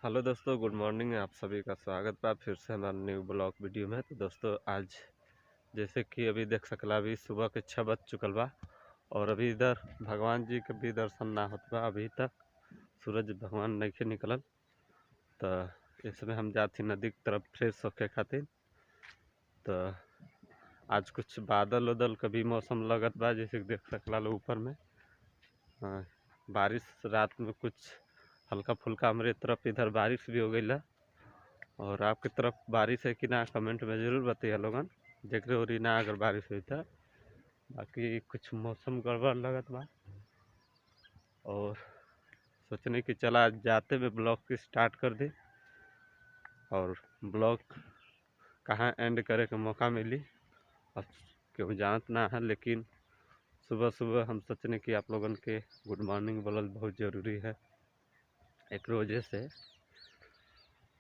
Hello दोस्तों, good morning. आप सभी का स्वागत बा फिर से हमारे न्यू ब्लॉग वीडियो में। तो दोस्तों आज जैसे कि अभी देख सकला, अभी सुबह के 6 बज चुकल बा और अभी इधर भगवान जी के भी दर्शन ना होत बा। अभी तक सूरज भगवान नहीं निकलल। तो इसमें हम जाती नदी की तरफ फ्रेश होके खातिर। तो आज कुछ बादल उदल का भी मौसम लगत बा, जैसे कि देख सकला लो ऊपर में। बारिश रात में कुछ हल्का फुल्का हमारे तरफ इधर बारिश भी हो गई है। और आपकी तरफ बारिश है कि ना, कमेंट में ज़रूर बताइए लोगन। देख रहे हो रही ना अगर बारिश हुई तो। बाकी कुछ मौसम गड़बड़ लगत बा और सोचने की चला आज जाते हुए ब्लॉग की स्टार्ट कर दे। और ब्लॉग कहाँ एंड करे का मौका मिली अब क्यों जानत ना है, लेकिन सुबह सुबह हम सोचने की आप लोगन के गुड मॉर्निंग बोलल बहुत ज़रूरी है। एक वजह से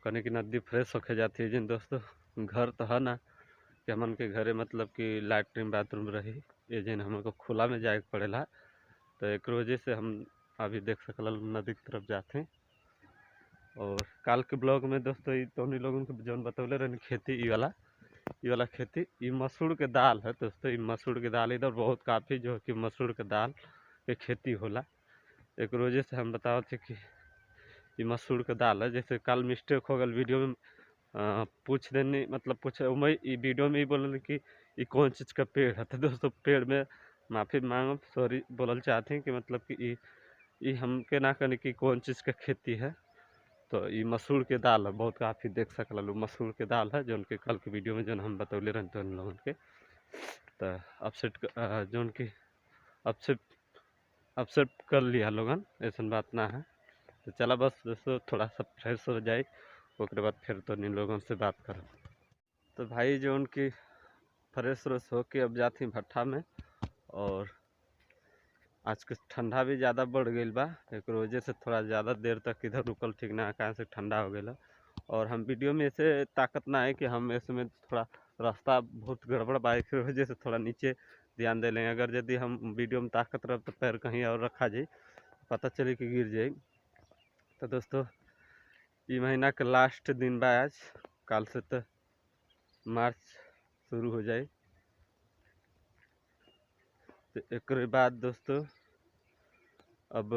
कने की नदी फ्रेश होके जाती है जिन दोस्तों। घर तो है ना कि हमन के घरे मतलब कि लैट्रिन बाथरूम रही, ये जिन हमको खुला में जाए पड़ेला। तो एक वजह से हम अभी देख सकल नदी की तरफ जाते हैं। और काल के ब्लॉग में दोस्तों ये तो लोगों को जौन बतौले रहनी खेती ये वाला खेती, ये मसूर के दाल है दोस्तों। ये मसूर के दाल इधर बहुत काफ़ी जो है कि मसूर के दाल के खेती होला। एक वजह से हम बताओ थे कि ये मसूर के दाल है। जैसे कल मिस्टेक हो गल वीडियो में पूछ देनी, मतलब पूछे मैं वीडियो में ही बोलल कि ये कौन चीज़ का पेड़ है। तो दोस्तों पेड़ में माफ़ी मांगो, सॉरी बोलल चाहते हैं कि मतलब कि ये हमके ना कहने की कौन चीज़ का खेती है। तो ये मसूर के दाल है, बहुत काफ़ी देख सकल लो मसूर के दाल है जो उनके कल के वीडियो में जो हम बतौले रहते उन लोगों के। तो अपसेट जो उनकी अपसेट अपसेट कर लिया लोगन, ऐसा बात ना है। तो चला बस दोस्तों थोड़ा सा फ्रेश हो जाए, उसके बाद फिर तो इन लोगों से बात करो। तो भाई जो उनकी फ्रेश व्रेश होके अब जाती भट्ठा में। और आज कुछ ठंडा भी ज़्यादा बढ़ गई बा, एक वजह से थोड़ा ज़्यादा देर तक इधर रुकल ठीक ना, कहाँ से ठंडा हो गया। और हम वीडियो में ऐसे ताकत ना है कि हम इसमें थोड़ा रास्ता बहुत गड़बड़ बा, एक वजह से थोड़ा नीचे ध्यान दे लें। अगर यदि हम वीडियो में ताकत रह तो पैर कहीं और रखा जाए, पता चले कि गिर जाए। तो दोस्तों ये महीना का लास्ट दिन बा आज, कल से तो मार्च शुरू हो जाए। तो एक बाद दोस्तों अब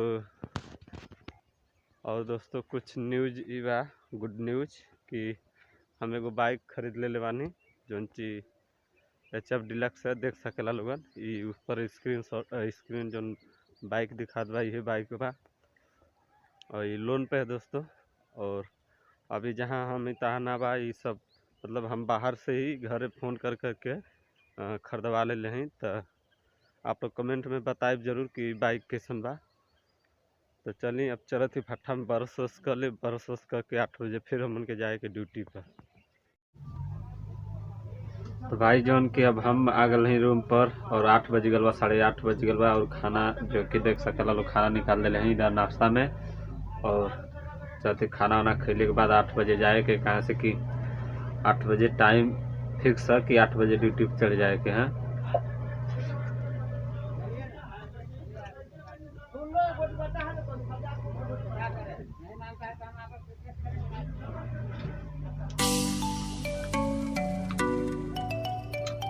और दोस्तों कुछ न्यूज ई बा, गुड न्यूज कि हम एगो बाइक खरीद ले बानी जौन ची HF डिलक्स है। देख सकेला लोगन ये ऊपर स्क्रीन जो बाइक दिखात बा ये बाइक बा और ये लोन पे है दोस्तों। और अभी जहाँ हम तहाँ बा ये सब मतलब हम बाहर से ही घरे फ़ोन कर करके खरीदवा ले हैं। तो आप लोग कमेंट में बताए ज़रूर कि बाइक कैसन बा। तो चलिए अब चलत ही भट्ठा में बरस वरस कर ले, बरस वरस करके 8 बजे फिर हम उनके जाए के ड्यूटी पर। तो भाई जौन कि अब हम आ गए हैं रूम पर और 8 बज गल बा, 8:30 बज गल बा। और खाना जो कि देख सकला लोग खाना निकाल ले हैं इधर नाश्ता में। और चलते खाना वाना खैले के बाद 8 बजे जाए के, कहाँ से कि 8 बजे टाइम फिक्स है कि 8 बजे ड्यूटी पर चढ़ जाए के हैं।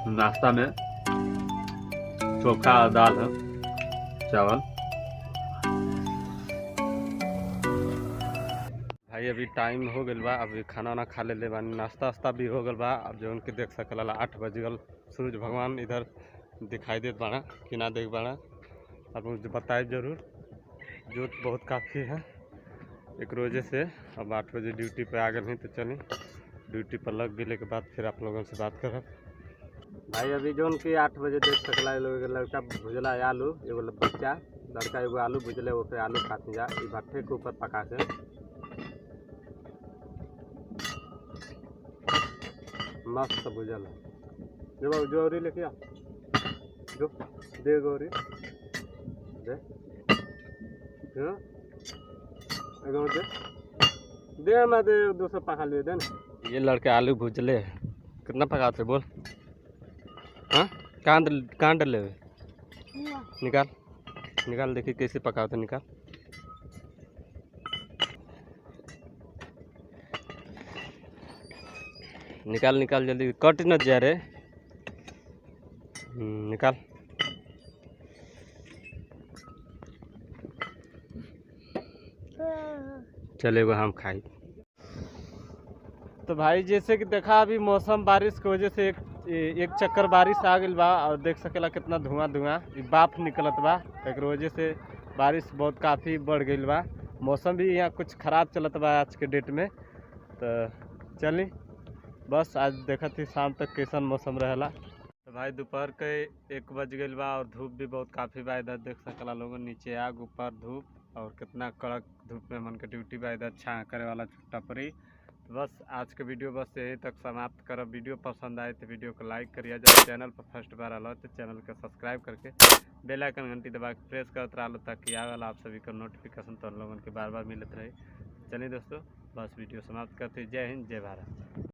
नाश्ता में चोखा दाल है, चावल। भाई अभी टाइम हो गल बा, अभी खाना वाना खा ले बानी, नाश्ता वास्ता भी हो गल बा। अब जो उनके देख सकला 8 बज गल, सूरज भगवान इधर दिखाई देत बाड़ा कि ना देख बाड़ा। अब मुझे बताए जरूर, जोत बहुत काफ़ी है एक वजह से। अब 8 बजे ड्यूटी पे आ गए हैं। तो चलें ड्यूटी पर लग गए के बाद फिर आप लोगों से बात करब। भाई अभी जो उनकी 8 बजे देख सकला लड़का भुजला आलू, एगो बच्चा लड़का एगो आलू भुजले, उसे आलू खाते जा भट्ठे के ऊपर पका के। मस्त भुजल है। जो बाबू जोरी लेके आ, जो दे गोरी दे, हाँ एगो दे मैं दे 200 पका लिए दे ना। ये लड़के आलू भुजले कितना पकाते बोल। हाँ कांड ले निकाल निकाल, देखिए कैसे पकाते, निकाल। निकाल निकाल जल्दी, कट न जा रे। निकाल। चलेगा हम खाई। तो भाई जैसे कि देखा अभी मौसम बारिश की वजह से एक चक्कर बारिश आ गई बा और देख सकेला कितना धुआं धुआं बाप निकलत बा। एक वजह से बारिश बहुत काफ़ी बढ़ गई बा। मौसम भी यहाँ कुछ ख़राब चलत बा आज के डेट में। तो चली बस आज देखा थी शाम तक कैसन मौसम रहेला। तो भाई दोपहर के 1 बज गई बा और धूप भी बहुत काफ़ी बा। इधर देख सकला लोगों नीचे आग ऊपर धूप और कितना कड़क धूप में मन के ड्यूटी बा। इधर छा करे वाला छुट्टा पड़ी। तो बस आज के वीडियो बस यही तक समाप्त करब। वीडियो पसंद आए तो वीडियो को लाइक करिए। जब चैनल पर फर्स्ट बार आलो तो चैनल को सब्सक्राइब करके बेल आइकन घंटी दबा के प्रेस करते रहो ताकि आवे वाला आप सभी का नोटिफिकेशन तो लोगों के बार बार मिलते रहे। चलिए दोस्तों बस वीडियो समाप्त करते। जय हिंद जय भारत।